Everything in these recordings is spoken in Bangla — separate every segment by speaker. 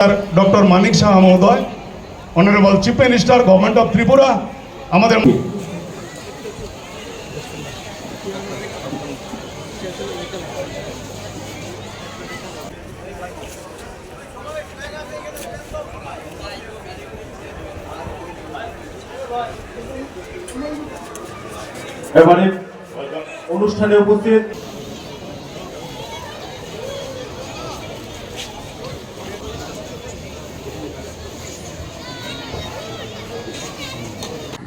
Speaker 1: ডক্টর মানিক শাহ মহোদয়, honourable chief minister, government of Tripura, আমাদের
Speaker 2: এবারে অনুষ্ঠানে উপস্থিত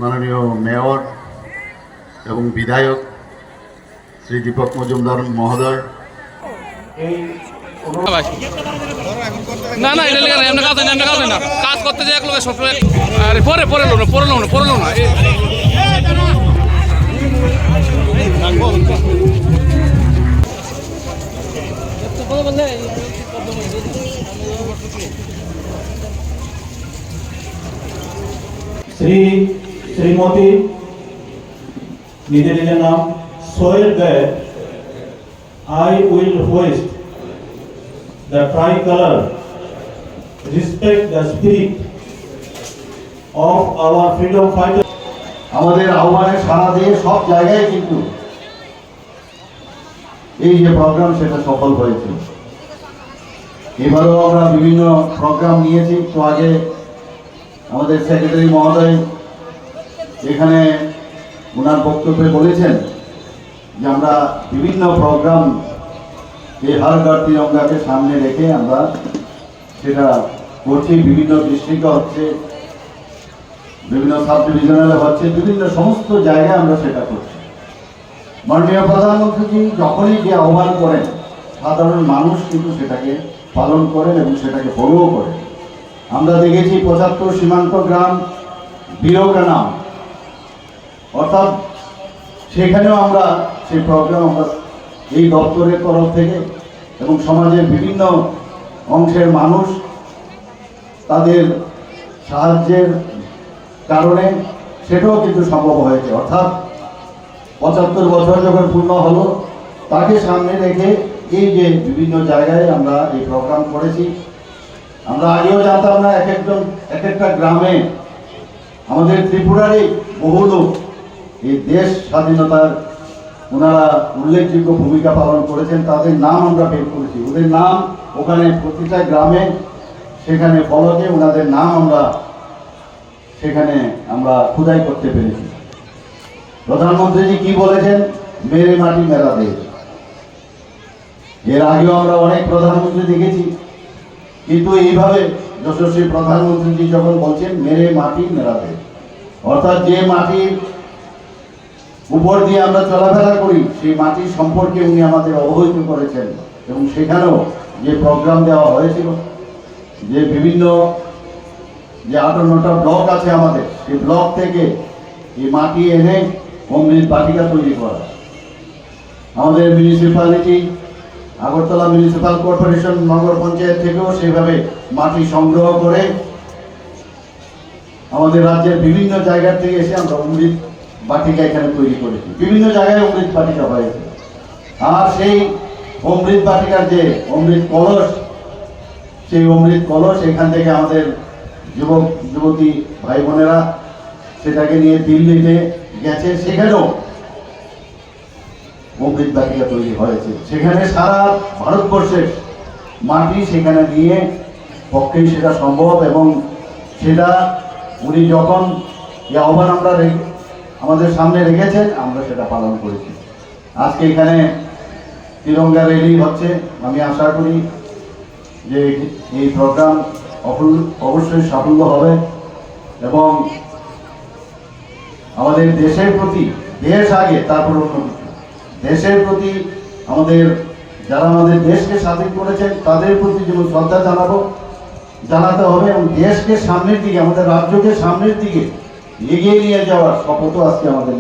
Speaker 3: মাননীয় মেয়র এবং বিধায়ক শ্রী দীপক মজুমদার মহোদয়,
Speaker 2: এই
Speaker 4: না না এটা লেগে এমনি কাজ না কাজ করতে যে এক লোক সবসময় আরে পরে পরে লো না
Speaker 2: শ্রীমতী নিজের নাম swear that I will hoist the tricolor, respect the spirit of our freedom fighters.
Speaker 3: আমাদের আহ্বানে সাড়া দিয়ে সব জায়গায় কিন্তু এই যে প্রোগ্রাম সেটা সফল হয়েছে। এবারেও আমরা বিভিন্ন প্রোগ্রাম নিয়েছি। তো আগে আমাদের সেক্রেটারি মহোদয় এখানে ওনার বক্তব্যে বলেছেন যে আমরা বিভিন্ন প্রোগ্রাম এই হর ঘর তিরঙ্গাকে সামনে রেখে আমরা সেটা করছি। বিভিন্ন ডিস্ট্রিক্টে হচ্ছে, বিভিন্ন সাব ডিভিশনালে হচ্ছে, বিভিন্ন সমস্ত জায়গায় আমরা সেটা করছি। মাননীয় প্রধানমন্ত্রী যখনই যে আহ্বান করেন সাধারণ মানুষ কিন্তু সেটাকে পালন করেন এবং সেটাকে ফলোও করেন। আমরা দেখেছি ৭৫ সীমান্ত গ্রাম বীরগ্রাম, অর্থাৎ সেখানেও আমরা সেই প্রোগ্রাম আমরা এই দপ্তরের তরফ থেকে এবং সমাজের বিভিন্ন অংশের মানুষ তাদের সাহায্যের কারণে সেটাও কিন্তু সম্ভব হয়েছে। অর্থাৎ ৭৫ বছর যখন পূর্ণ হলো তাকে সামনে রেখে এই যে বিভিন্ন জায়গায় আমরা এই প্রোগ্রাম করেছি। আমরা আগেও জানতাম না এক একটা গ্রামে আমাদের ত্রিপুরারই বহু লোক এই দেশ স্বাধীনতার ওনারা উল্লেখযোগ্য ভূমিকা পালন করেছেন, তাদের নাম আমরা বের করেছি। ওদের নাম ওখানে প্রতিটা গ্রামে সেখানে ফলকে ওনাদের নাম আমরা সেখানে আমরা খোদাই করতে পেরেছি। প্রধানমন্ত্রীজি কি বলেছেন? মেরে মাটি মেরা দেশ। এর আগেও আমরা অনেক প্রধানমন্ত্রী দেখেছি, কিন্তু এইভাবে যশস্বী প্রধানমন্ত্রীজি যখন বলছেন মেরে মাটি মেরা দেশ, অর্থাৎ যে মাটির উপর দিয়ে আমরা চলাফেরা করি সেই মাটির সম্পর্কে উনি আমাদের অবহিত করেছেন। এবং সেখানেও যে প্রোগ্রাম দেওয়া হয়েছিল, যে বিভিন্ন যে ৫৮টা ব্লক আছে আমাদের, সেই ব্লক থেকে এই মাটি এনে অমৃত বাটিকা তৈরি করা। আমাদের মিউনিসিপ্যালিটি আগরতলা মিউনিসিপ্যাল কর্পোরেশন নগর পঞ্চায়েত থেকেও সেইভাবে মাটি সংগ্রহ করে আমাদের রাজ্যের বিভিন্ন জায়গা থেকে এসে আমরা অমৃত বাটিকা এখানে তৈরি করেছি। বিভিন্ন জায়গায় অমৃত বাটিকা হয়েছে। আর সেই অমৃত বাটিকার যে অমৃত কলস, সেই অমৃত কলস এখান থেকে আমাদের যুবক যুবতী ভাই বোনেরা সেটাকে নিয়ে দিল্লিতে গেছে, সেখানেও অমৃত বাটিকা তৈরি হয়েছে। সেখানে সারা ভারতবর্ষের মাটি সেখানে নিয়ে পক্ষেই সেটা সম্ভব। এবং সেটা উনি যখন এই আহ্বান আমরা আমাদের সামনে রেখেছেন আমরা সেটা পালন করেছি। আজকে এখানে তিরঙ্গা র্যালি হচ্ছে। আমি আশা করি যে এই প্রোগ্রাম অবশ্যই সাফল্য হবে এবং আমাদের দেশের প্রতি, দেশ আগে তারপর অন্য কিছু, দেশের প্রতি আমাদের যারা আমাদের দেশকে স্বাধীন করেছেন তাদের প্রতি যেমন শ্রদ্ধা জানাতে হবে এবং দেশকে সামনের দিকে, আমাদের রাজ্যকে সামনের দিকে এগিয়ে নিয়ে যাওয়ার শপথও আজকে আমাদের